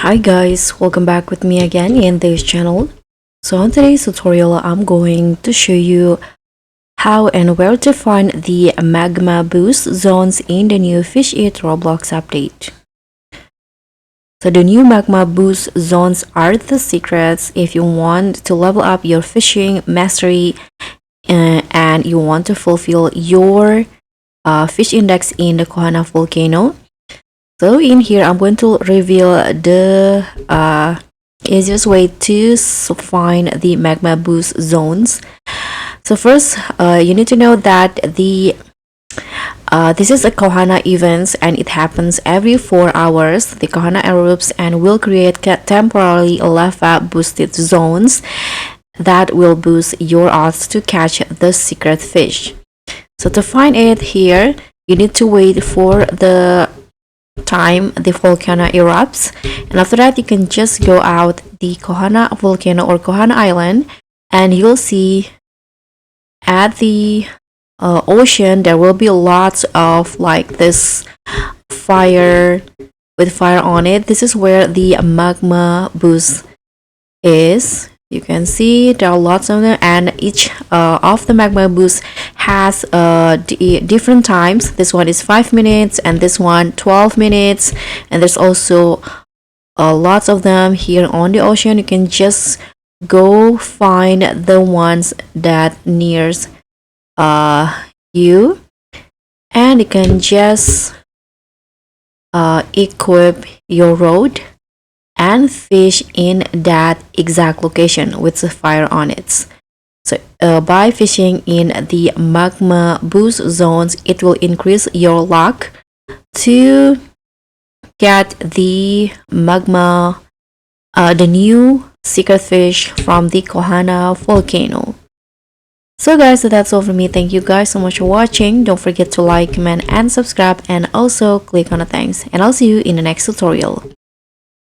Hi guys, welcome back with me again in this channel. So on today's tutorial, I'm going to show you how and where to find the magma boost zones in the new Fish It Roblox update. So the new magma boost zones are the secrets if you want to level up your fishing mastery and you want to fulfill your fish index in the Kohana Volcano. So in here, I'm going to reveal the easiest way to find the magma boost zones. So first, you need to know that this is a Kohana event and it happens every 4 hours. The Kohana erupts and will create temporarily lava boosted zones that will boost your odds to catch the secret fish. So to find it here, you need to wait for the time the volcano erupts, and after that you can just go out the Kohana Volcano or Kohana Island, and you'll see at the ocean there will be lots of like this fire with fire on it. This is where the magma boost is. You can see there are lots of them, and each of the magma boosts has different times. This one is 5 minutes and this one 12 minutes, and there's also lots of them here on the ocean. You can just go find the ones that nears you, and you can just equip your rod and fish in that exact location with the fire on it. So by fishing in the magma boost zones, it will increase your luck to get the magma, the new secret fish from the Kohana Volcano. So guys, that's all for me. Thank you guys so much for watching. Don't forget to like, comment, and subscribe, and also click on the thanks. And I'll see you in the next tutorial.